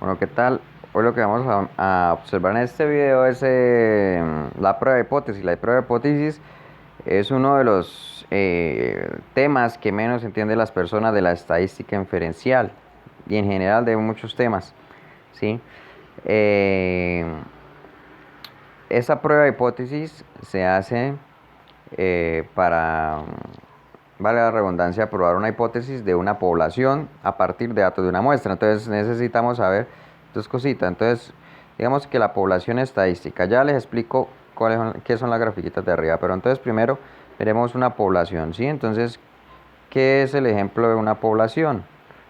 Bueno, ¿qué tal? Hoy lo que vamos a observar en este video es la prueba de hipótesis. La prueba de hipótesis es uno de los temas que menos entienden las personas de la estadística inferencial y en general de muchos temas, ¿sí? Eh, Esa prueba de hipótesis se hace para, vale la redundancia, probar una hipótesis de una población a partir de datos de una muestra. Entonces necesitamos saber dos cositas. Entonces, digamos que la población estadística, ya les explico qué son las grafiquitas de arriba, pero entonces primero veremos una población, ¿sí? Entonces, ¿qué es el ejemplo de una población?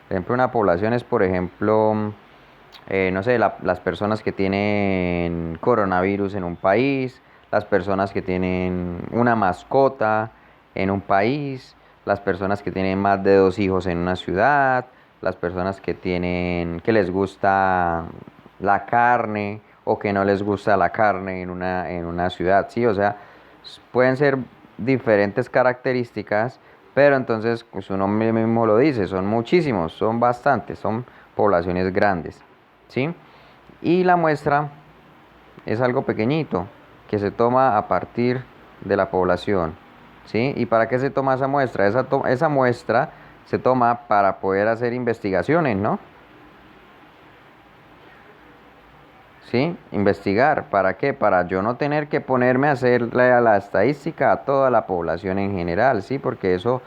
El ejemplo de una población es, por ejemplo, no sé, las personas que tienen coronavirus en un país, las personas que tienen una mascota en un país, las personas que tienen más de dos hijos en una ciudad, las personas que les gusta la carne o que no les gusta la carne en una ciudad, ¿sí? O sea, pueden ser diferentes características, pero entonces pues, su nombre mismo lo dice, son muchísimos, son bastantes, son poblaciones grandes. ¿Sí? Y la muestra es algo pequeñito que se toma a partir de la población. ¿Sí? ¿Y para qué se toma esa muestra? Esa muestra se toma para poder hacer investigaciones, ¿no? ¿Sí? Investigar. ¿Para qué? Para yo no tener que ponerme a hacer la estadística a toda la población en general, ¿sí? Porque eso,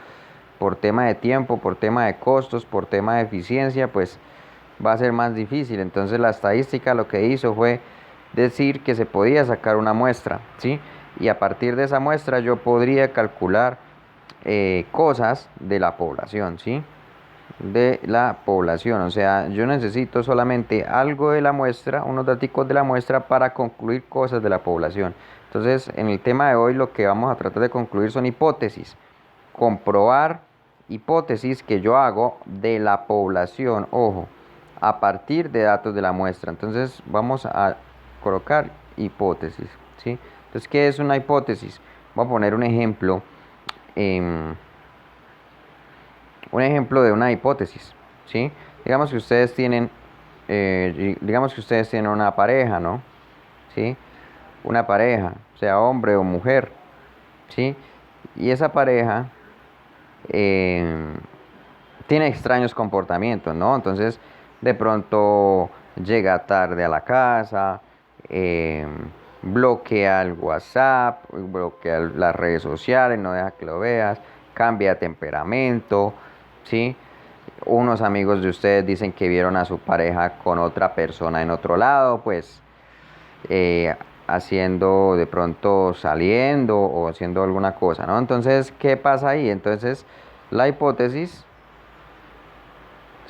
por tema de tiempo, por tema de costos, por tema de eficiencia, pues va a ser más difícil. Entonces la estadística lo que hizo fue decir que se podía sacar una muestra, ¿sí? Y a partir de esa muestra yo podría calcular cosas de la población, ¿sí? De la población, o sea, yo necesito solamente algo de la muestra, unos datos de la muestra para concluir cosas de la población. Entonces, en el tema de hoy lo que vamos a tratar de concluir son hipótesis, comprobar hipótesis que yo hago de la población, ojo, a partir de datos de la muestra. Entonces vamos a colocar hipótesis, ¿sí? Entonces, ¿qué es una hipótesis? Voy a poner em, un ejemplo de una hipótesis, ¿sí? Digamos que ustedes tienen, digamos que ustedes tienen una pareja, ¿no? ¿Sí? Una pareja, sea hombre o mujer, ¿sí? Y esa pareja em, tiene extraños comportamientos, ¿no? Entonces, de pronto llega tarde a la casa, eh, bloquea el WhatsApp, bloquea las redes sociales, no deja que lo veas, cambia de temperamento, ¿sí? Unos amigos de ustedes dicen que vieron a su pareja con otra persona en otro lado, pues eh, haciendo de pronto saliendo o haciendo alguna cosa, ¿no? Entonces, ¿qué pasa ahí? Entonces, la hipótesis,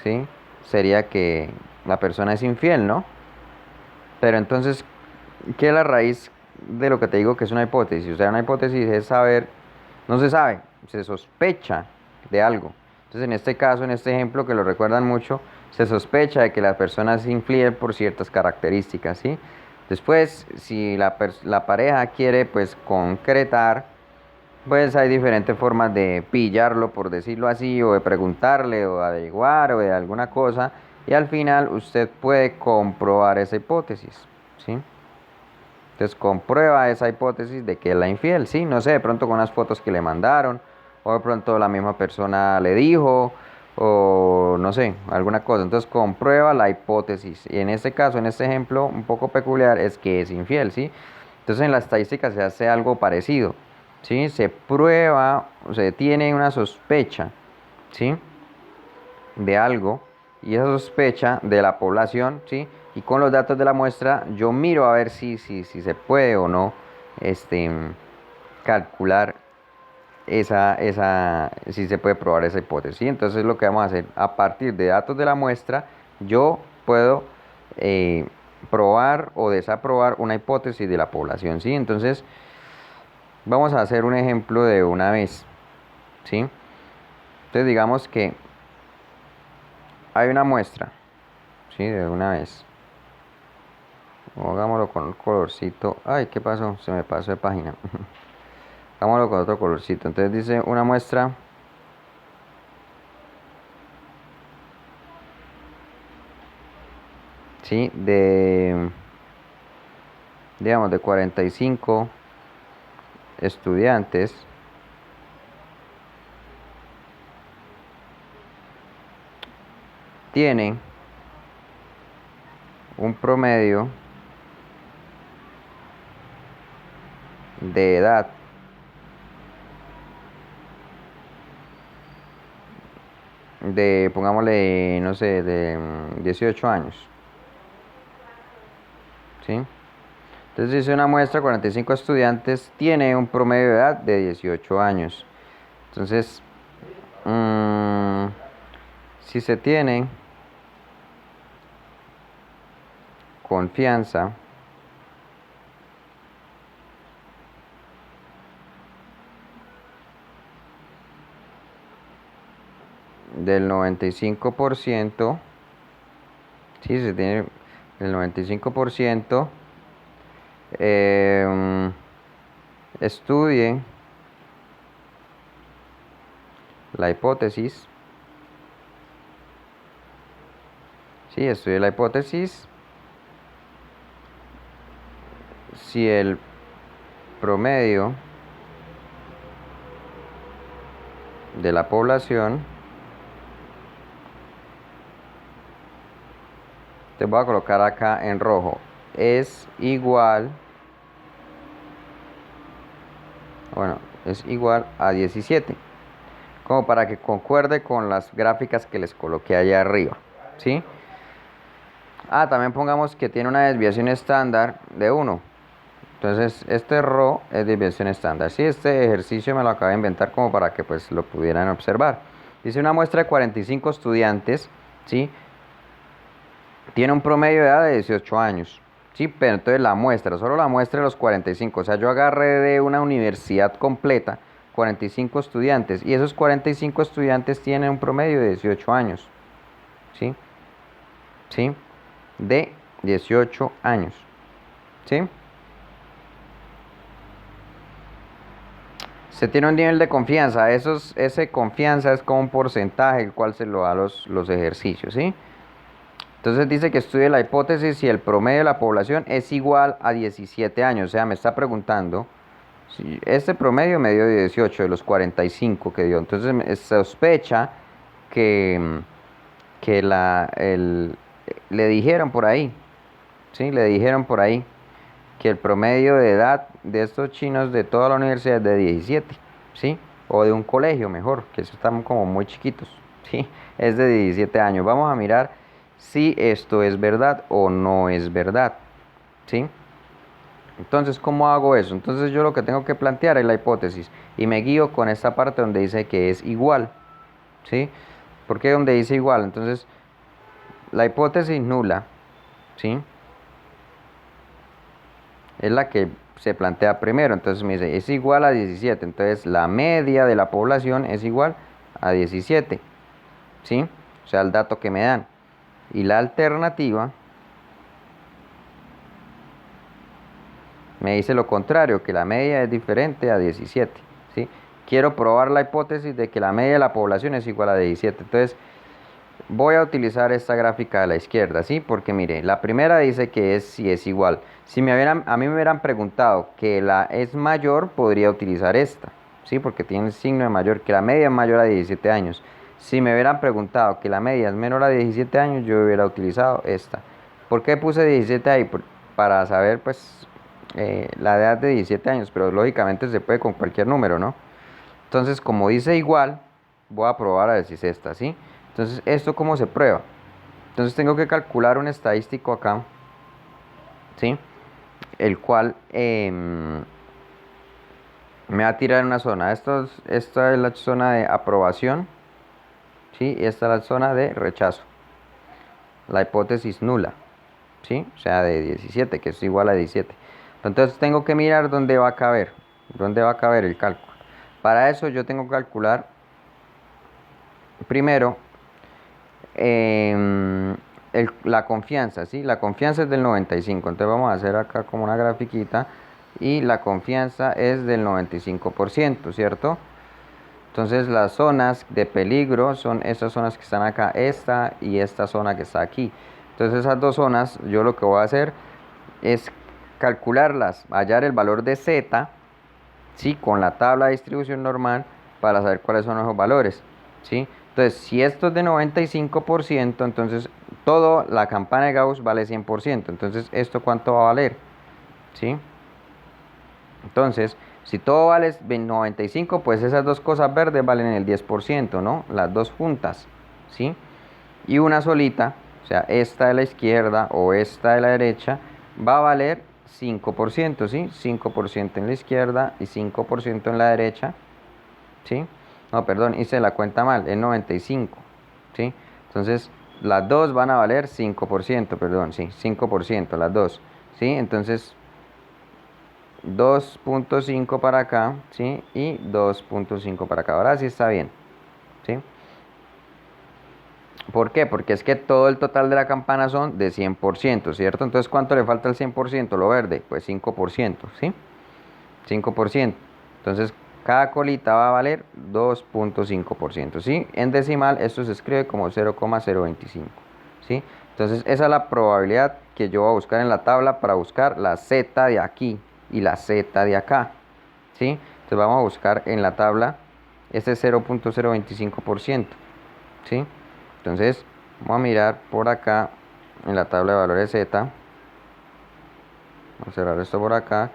¿sí? Sería que la persona es infiel, ¿no? Pero entonces, ¿qué es la raíz de lo que te digo que es una hipótesis? O sea, una hipótesis es saber, no se sabe, se sospecha de algo. Entonces, en este caso, en este ejemplo que lo recuerdan mucho, se sospecha de que la persona es infiel por ciertas características, ¿sí? Después, si la pareja quiere, pues, concretar, pues hay diferentes formas de pillarlo, por decirlo así, o de preguntarle, o de averiguar, o de alguna cosa, y al final usted puede comprobar esa hipótesis, ¿sí? Entonces comprueba esa hipótesis de que es la infiel, ¿sí? No sé, de pronto con unas fotos que le mandaron, o de pronto la misma persona le dijo, o no sé, alguna cosa. Entonces comprueba la hipótesis. Y en este caso, en este ejemplo un poco peculiar, es que es infiel, ¿sí? Entonces en la estadística se hace algo parecido, ¿sí? Se prueba, o se tiene una sospecha, ¿sí? De algo y esa sospecha de la población, ¿sí? Y con los datos de la muestra yo miro a ver si se puede o no este, calcular si se puede probar esa hipótesis, ¿sí? Entonces lo que vamos a hacer, a partir de datos de la muestra, yo puedo eh, probar o desaprobar una hipótesis de la población, ¿sí? Entonces vamos a hacer un ejemplo de una vez, ¿sí? Entonces digamos que hay una muestra, ¿sí? De una vez. Hagámoslo con un colorcito. Ay, ¿qué pasó? Se me pasó de página. Hagámoslo con otro colorcito. Entonces dice una muestra ¿sí? Digamos, de 45 estudiantes, tienen un promedio de edad de, pongámosle, no sé, de 18 años, ¿sí? Entonces, dice una muestra, 45 estudiantes, tiene un promedio de edad de 18 años. Entonces, si se tiene confianza del 95%, si se tiene el 95%, estudie la hipótesis, sí, estudie la hipótesis, si el promedio de la población, te voy a colocar acá en rojo, es igual, bueno, es igual a 17, como para que concuerde con las gráficas que les coloqué allá arriba, ¿sí? También pongamos que tiene una desviación estándar de 1. Entonces, este RO es desviación estándar. Sí, este ejercicio me lo acabo de inventar como para que pues lo pudieran observar. Dice una muestra de 45 estudiantes, ¿sí? Tiene un promedio de edad de 18 años, ¿sí? Pero entonces la muestra, solo la muestra de los 45. O sea, yo agarré de una universidad completa 45 estudiantes y esos 45 estudiantes tienen un promedio de 18 años, ¿sí? ¿Sí? De 18 años, ¿sí? Se tiene un nivel de confianza, ese confianza es como un porcentaje el cual se lo da los ejercicios, ¿sí? Entonces dice que estudie la hipótesis si el promedio de la población es igual a 17 años, o sea, me está preguntando, si este promedio me dio 18 de los 45 que dio, entonces sospecha que, le dijeron por ahí, ¿sí? Le dijeron por ahí que el promedio de edad de estos chinos de toda la universidad es de 17, ¿sí? O de un colegio mejor, que están como muy chiquitos, ¿sí? Es de 17 años. Vamos a mirar si esto es verdad o no es verdad, ¿sí? Entonces, ¿cómo hago eso? Entonces yo lo que tengo que plantear es la hipótesis y me guío con esta parte donde dice que es igual, ¿sí? ¿Por qué donde dice igual? Entonces, la hipótesis nula, ¿sí? Es la que se plantea primero. Entonces me dice, es igual a 17. Entonces la media de la población es igual a 17. ¿Sí? O sea, el dato que me dan. Y la alternativa me dice lo contrario, que la media es diferente a 17. ¿Sí? Quiero probar la hipótesis de que la media de la población es igual a 17. Entonces voy a utilizar esta gráfica de la izquierda, ¿sí? Porque mire, la primera dice que si es igual. Si a mí me hubieran preguntado que la es mayor, podría utilizar esta, ¿sí? Porque tiene el signo de mayor, que la media es mayor a 17 años. Si me hubieran preguntado que la media es menor a 17 años, yo hubiera utilizado esta. ¿Por qué puse 17 ahí? Para saber, pues, la edad de 17 años, pero lógicamente se puede con cualquier número, ¿no? Entonces, como dice igual, voy a probar a ver si es esta, ¿sí? Entonces, ¿esto cómo se prueba? Entonces tengo que calcular un estadístico acá, ¿sí? El cual me va a tirar en una zona. Esta es la zona de aprobación, ¿sí? Y esta es la zona de rechazo. La hipótesis nula, ¿sí? O sea, de 17, que es igual a 17. Entonces tengo que mirar dónde va a caber el cálculo. Para eso yo tengo que calcular primero la confianza, ¿sí? La confianza es del 95. Entonces vamos a hacer acá como una grafiquita. Y la confianza es del 95%, ¿cierto? Entonces las zonas de peligro son estas zonas que están acá, esta y esta zona que está aquí. Entonces esas dos zonas, yo lo que voy a hacer es calcularlas, hallar el valor de z, ¿sí? Con la tabla de distribución normal para saber cuáles son esos valores, ¿sí? Entonces, si esto es de 95%, entonces todo la campana de Gauss vale 100%. Entonces, ¿esto cuánto va a valer? ¿Sí? Entonces, si todo vale 95, pues esas dos cosas verdes valen el 10%, ¿no? Las dos juntas, ¿sí? Y una solita, o sea, esta de la izquierda o esta de la derecha, va a valer 5%, ¿sí? 5% en la izquierda y 5% en la derecha, ¿sí? No, perdón, hice la cuenta mal, es 95, ¿sí? Entonces, las dos van a valer 5%, perdón, sí, 5%, las dos, ¿sí? Entonces, 2.5 para acá, ¿sí? Y 2.5 para acá. Ahora sí está bien, ¿sí? ¿Por qué? Porque es que todo el total de la campana son de 100%, ¿cierto? Entonces, ¿cuánto le falta al 100%? Lo verde, pues 5%, ¿sí? 5%. Entonces, cada colita va a valer 2.5%, ¿sí? En decimal, esto se escribe como 0,025, ¿sí? Entonces, esa es la probabilidad que yo voy a buscar en la tabla para buscar la z de aquí y la z de acá, ¿sí? Entonces, vamos a buscar en la tabla este 0.025%, ¿sí? Entonces, vamos a mirar por acá en la tabla de valores z. Vamos a cerrar esto por acá.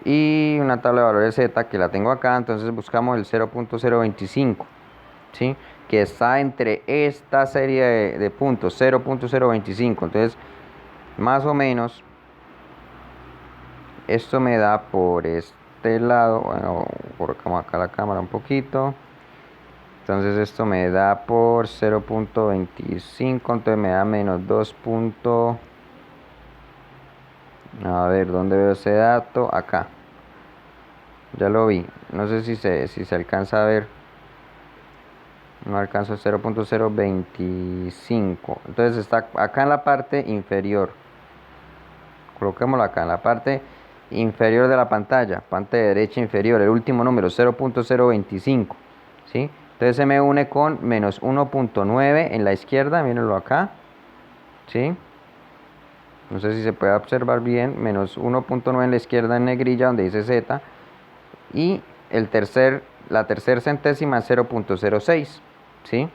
Y una tabla de valores z que la tengo acá. Entonces buscamos el 0.025, ¿sí? Que está entre esta serie de puntos, 0.025. Entonces, más o menos, esto me da por este lado. Bueno, colocamos acá la cámara un poquito. Entonces esto me da por 0.25, entonces me da menos 2. A ver, ¿dónde veo ese dato? Acá. Ya lo vi. No sé si se alcanza a ver. No alcanzo 0.025. Entonces está acá en la parte inferior. Coloquémoslo acá en la parte inferior de la pantalla. Parte derecha inferior. El último número, 0.025. ¿Sí? Entonces se me une con menos 1.9 en la izquierda. Mírenlo acá. ¿Sí? No sé si se puede observar bien. Menos 1.9 en la izquierda en negrilla donde dice Z. Y la tercer centésima es 0.06. ¿Sí?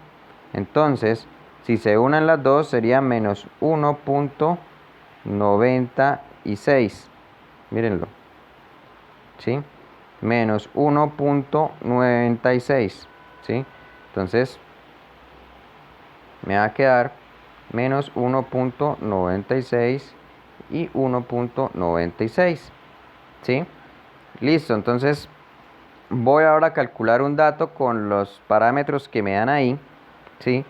Entonces, si se unen las dos sería menos 1.96. Mírenlo. ¿Sí? Menos 1.96. ¿Sí? Entonces, me va a quedar menos 1.96 y 1.96. ¿Sí? Listo, entonces voy ahora a calcular un dato con los parámetros que me dan ahí, ¿sí?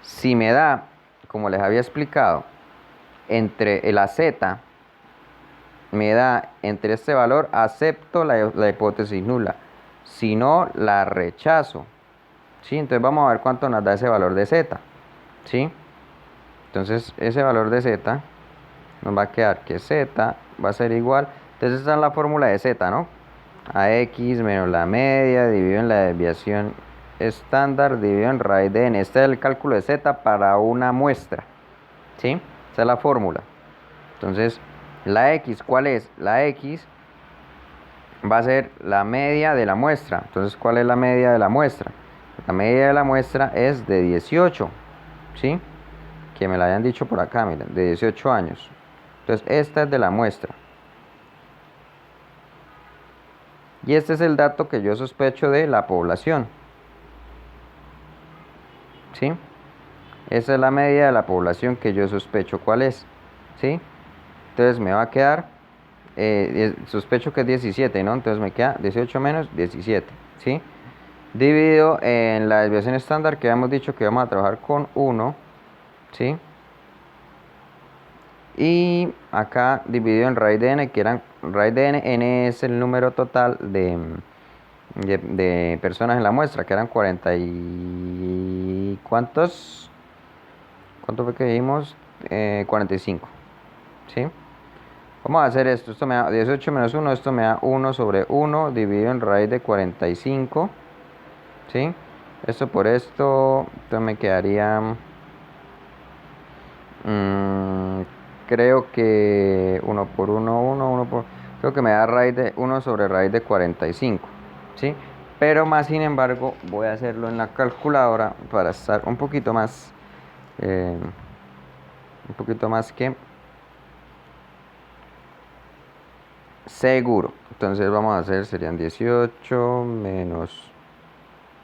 Si me da, como les había explicado, entre la z, me da entre este valor, acepto la hipótesis nula. Si no, la rechazo, ¿sí? Entonces vamos a ver cuánto nos da ese valor de z, ¿sí? Entonces ese valor de z nos va a quedar que z va a ser igual. Entonces esta es la fórmula de z, ¿no? AX menos la media dividido en la desviación estándar dividido en raíz de n. Este es el cálculo de z para una muestra, ¿sí? Esa es la fórmula. Entonces, la x, ¿cuál es? La x va a ser la media de la muestra. Entonces, ¿cuál es la media de la muestra? La media de la muestra es de 18, ¿sí? Que me la hayan dicho por acá, miren, de 18 años. Entonces, esta es de la muestra. Y este es el dato que yo sospecho de la población, ¿sí? Esa es la media de la población que yo sospecho cuál es, ¿sí? Entonces me va a quedar, sospecho que es 17, ¿no? Entonces me queda 18 menos 17, ¿sí? Dividido en la desviación estándar que habíamos dicho que vamos a trabajar con 1, ¿sí? Y acá dividido en raíz de n, que eran raíz de n, n es el número total de personas en la muestra, que eran 40 y... ¿cuántos? ¿Cuánto fue que dijimos? 45, ¿sí? Vamos a hacer esto. Esto me da 18 menos 1. Esto me da 1 sobre 1 dividido en raíz de 45, ¿sí? Esto por esto. Entonces me quedaría Mm, creo que 1 por 1, 1 por... Creo que me da raíz de 1 sobre raíz de 45, ¿sí? Pero más sin embargo voy a hacerlo en la calculadora para estar un poquito más que seguro. Entonces vamos a hacer, serían 18 menos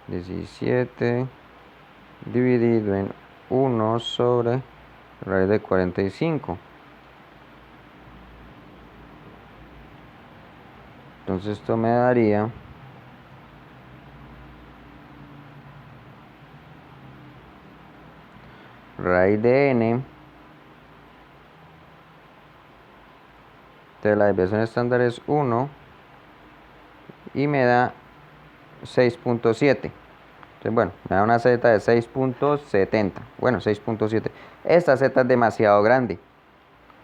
17 dividido en 1 sobre raíz de 45. Entonces esto me daría raíz de n. Entonces la desviación estándar es 1 y me da 6.7. Entonces, bueno, me da una z de 6.70. Bueno, 6.7. Esta z es demasiado grande,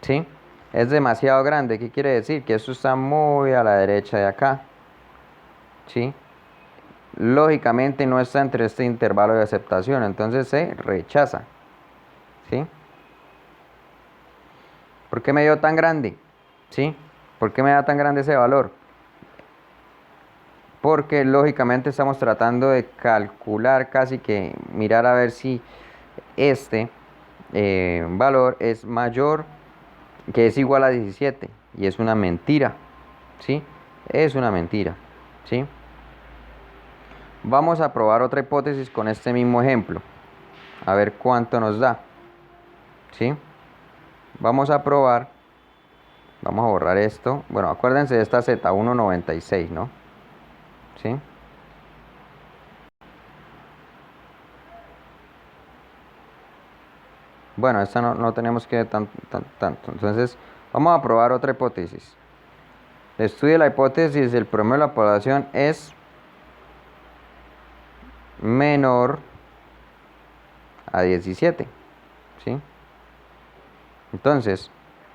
¿sí? Es demasiado grande. ¿Qué quiere decir? Que esto está muy a la derecha de acá, ¿sí? Lógicamente no está entre este intervalo de aceptación, entonces se rechaza, ¿sí? ¿Por qué me dio tan grande? ¿Sí? ¿Por qué me da tan grande ese valor? Porque lógicamente estamos tratando de calcular, casi que mirar a ver si este valor es mayor, que es igual a 17, y es una mentira, ¿sí? Es una mentira, ¿sí? Vamos a probar otra hipótesis con este mismo ejemplo, a ver cuánto nos da, ¿sí? Vamos a probar, vamos a borrar esto, bueno, acuérdense de esta z, 1,96, ¿no? ¿Sí? Bueno, esta no tenemos que tanto. Entonces, vamos a probar otra hipótesis. Estudia la hipótesis, el promedio de la población es menor a 17, ¿sí? Entonces,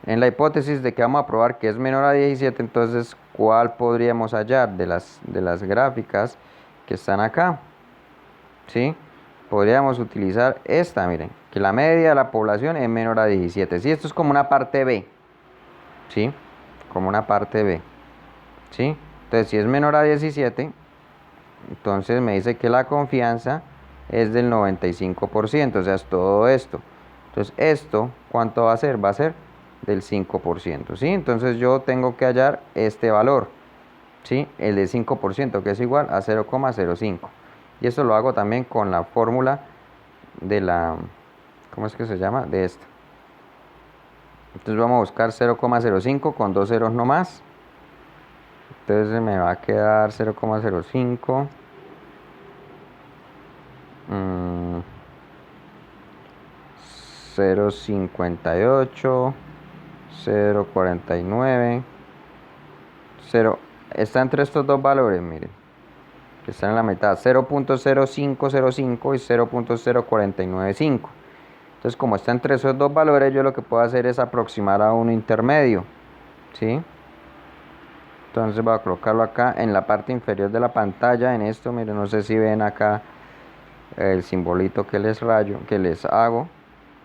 en la hipótesis de que vamos a probar que es menor a 17, entonces, ¿cuál podríamos hallar de las gráficas que están acá? ¿Sí? Podríamos utilizar esta, miren, que la media de la población es menor a 17. Sí, esto es como una parte B, ¿sí? Como una parte B, ¿sí? Entonces, si es menor a 17, entonces me dice que la confianza es del 95%, o sea, es todo esto. Entonces, esto, ¿cuánto va a ser? Va a ser del 5%, ¿sí? Entonces, yo tengo que hallar este valor, ¿sí? El de 5%, que es igual a 0,05. Y eso lo hago también con la fórmula de la, ¿cómo es que se llama? De esta. Entonces vamos a buscar 0,05 con dos ceros nomás. Entonces me va a quedar 0,05. 0,58, 0,49, 0. Está entre estos dos valores, miren. Que están en la mitad. 0.0505 y 0.0495. Entonces, como está entre esos dos valores, yo lo que puedo hacer es aproximar a uno intermedio, ¿sí? Entonces voy a colocarlo acá en la parte inferior de la pantalla. En esto, miren, no sé si ven acá el simbolito que les hago,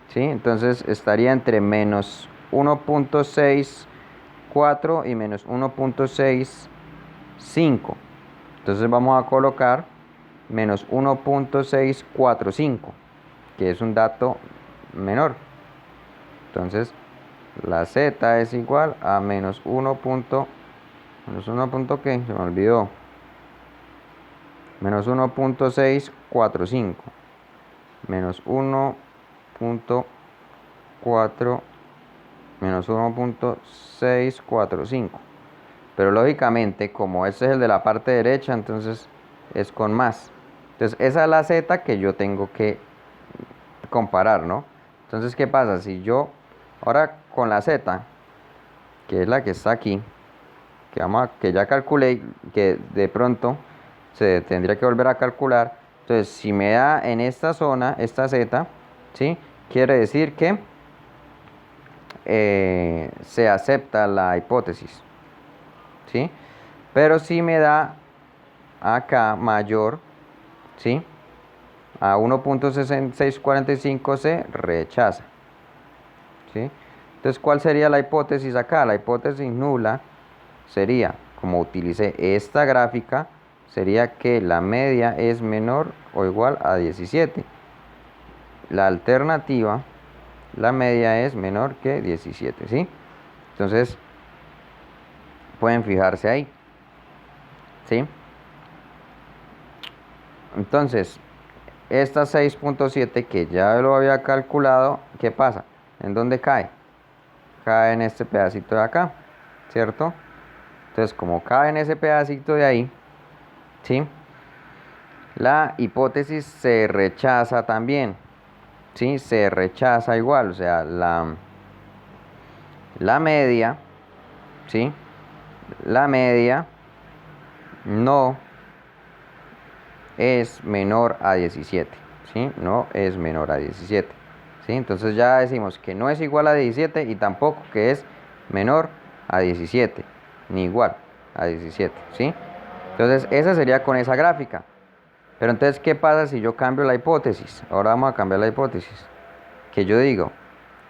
¿sí? Entonces estaría entre menos 1.64 y menos 1.65. Entonces vamos a colocar menos 1.645, que es un dato menor. Entonces la z es igual a menos 1. Menos 1. ¿Qué? Se me olvidó. Menos 1.645. Menos 1.4 menos 1.645. Pero lógicamente, como este es el de la parte derecha, entonces es con más. Entonces esa es la z que yo tengo que comparar, ¿no? Entonces, ¿qué pasa? Si yo, ahora con la z, que es la que está aquí, que ya calculé, que de pronto se tendría que volver a calcular. Entonces, si me da en esta zona, esta z, ¿sí? Quiere decir que se acepta la hipótesis, ¿sí? Pero si me da acá mayor, ¿sí? A 1.6645 se rechaza, ¿sí? Entonces, ¿cuál sería la hipótesis acá? La hipótesis nula sería, como utilicé esta gráfica, sería que la media es menor o igual a 17. La alternativa, la media es menor que 17, ¿sí? Entonces, pueden fijarse ahí, ¿sí? Entonces, esta 6.7 que ya lo había calculado, ¿qué pasa? ¿En dónde cae? Cae en este pedacito de acá, ¿cierto? Entonces, como cae en ese pedacito de ahí, ¿sí? La hipótesis se rechaza también, ¿sí? Se rechaza igual, o sea, la media, ¿sí? La media no es menor a 17, ¿sí? No es menor a 17, ¿sí? Entonces ya decimos que no es igual a 17 y tampoco que es menor a 17, ni igual a 17, ¿sí? Entonces esa sería con esa gráfica. Pero entonces, ¿qué pasa si yo cambio la hipótesis? Ahora vamos a cambiar la hipótesis. Que yo digo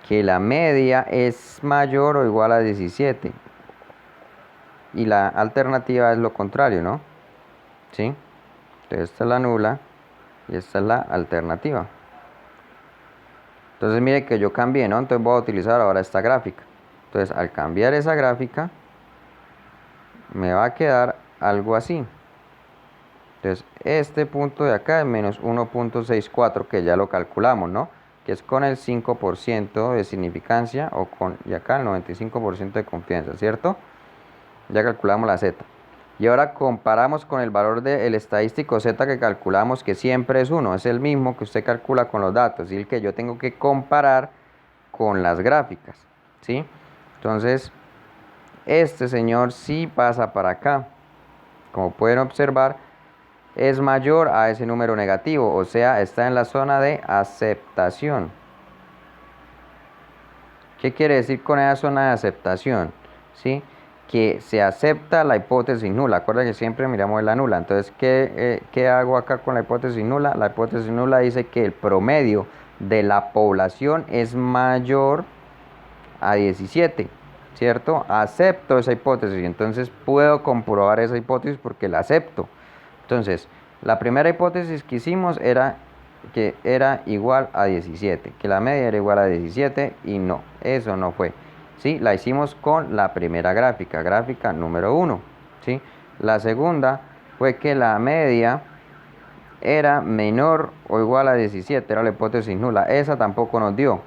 que la media es mayor o igual a 17. Y la alternativa es lo contrario, ¿no? ¿Sí? Entonces esta es la nula y esta es la alternativa. Entonces mire que yo cambié, ¿no? Entonces voy a utilizar ahora esta gráfica. Entonces al cambiar esa gráfica, me va a quedar algo así. Entonces este punto de acá es menos 1.64, que ya lo calculamos, ¿no? Que es con el 5% de significancia o con, y acá el 95% de confianza, ¿cierto? Ya calculamos la z. Y ahora comparamos con el valor del estadístico z que calculamos, que siempre es 1, es el mismo que usted calcula con los datos, y el que yo tengo que comparar con las gráficas, ¿sí? Entonces, este señor sí pasa para acá. Como pueden observar, es mayor a ese número negativo, o sea, está en la zona de aceptación. ¿Qué quiere decir con esa zona de aceptación? ¿Sí? Que se acepta la hipótesis nula. Acuérdense que siempre miramos la nula. Entonces, ¿qué hago acá con la hipótesis nula? La hipótesis nula dice que el promedio de la población es mayor a 17, ¿cierto? Acepto esa hipótesis, entonces puedo comprobar esa hipótesis porque la acepto. Entonces, la primera hipótesis que hicimos era que era igual a 17, que la media era igual a 17 y no, eso no fue. ¿Sí? La hicimos con la primera gráfica, gráfica número 1. ¿Sí? La segunda fue que la media era menor o igual a 17, era la hipótesis nula. Esa tampoco nos dio,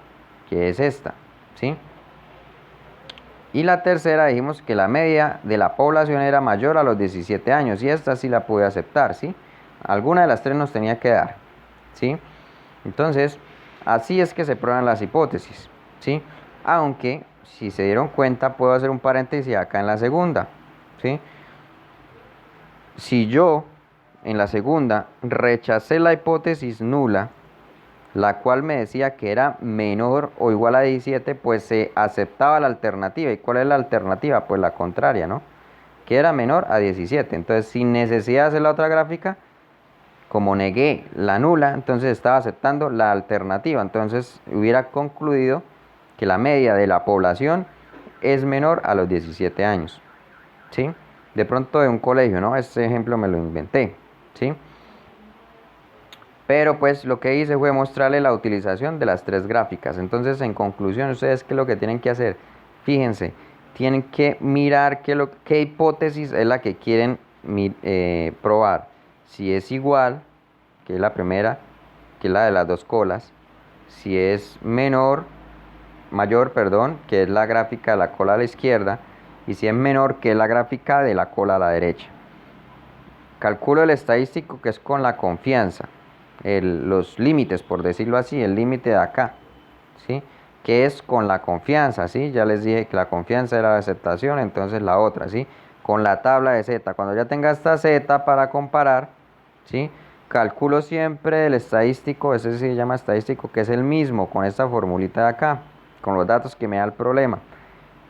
que es esta. ¿Sí? Y la tercera dijimos que la media de la población era mayor a los 17 años. Y esta sí la pude aceptar, ¿sí? Alguna de las tres nos tenía que dar, ¿sí? Entonces, así es que se prueban las hipótesis, ¿sí? Aunque, si se dieron cuenta, puedo hacer un paréntesis acá en la segunda, ¿sí? Si yo, en la segunda, rechacé la hipótesis nula, la cual me decía que era menor o igual a 17, pues se aceptaba la alternativa. ¿Y cuál es la alternativa? Pues la contraria, ¿no? Que era menor a 17. Entonces, sin necesidad de hacer la otra gráfica, como negué la nula, entonces estaba aceptando la alternativa. Entonces, hubiera concluido que la media de la población es menor a los 17 años, ¿sí? De pronto de un colegio, ¿no? Este ejemplo me lo inventé, ¿sí? Pero pues lo que hice fue mostrarle la utilización de las tres gráficas. Entonces, en conclusión, ustedes qué es lo que tienen que hacer. Fíjense, tienen que mirar qué hipótesis es la que quieren probar. Si es igual, que es la primera, que es la de las dos colas. Si es mayor, perdón, que es la gráfica de la cola a la izquierda. Y si es menor, que es la gráfica de la cola a la derecha. Calculo el estadístico, que es con la confianza. Los límites, por decirlo así, el límite de acá, ¿sí? Que es con la confianza, ¿sí? Ya les dije que la confianza era la aceptación, entonces la otra, ¿sí? Con la tabla de Z. Cuando ya tenga esta Z para comparar, ¿sí? Calculo siempre el estadístico, ese se llama estadístico, que es el mismo con esta formulita de acá, con los datos que me da el problema.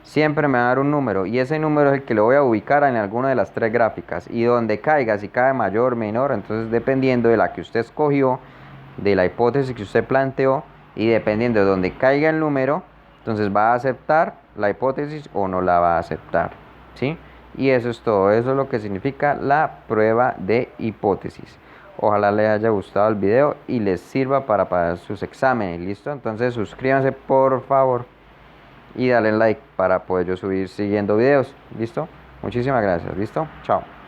Siempre me va a dar un número y ese número es el que lo voy a ubicar en alguna de las tres gráficas, y donde caiga, si cae mayor, menor, entonces dependiendo de la que usted escogió, de la hipótesis que usted planteó y dependiendo de donde caiga el número, Entonces va a aceptar la hipótesis o no la va a aceptar, ¿sí? Y eso es todo, eso es lo que significa la prueba de hipótesis. Ojalá les haya gustado el video y les sirva para sus exámenes, ¿listo? Entonces suscríbanse por favor y dale like para poder yo subir siguiendo videos, ¿listo? Muchísimas gracias, ¿listo? Chao.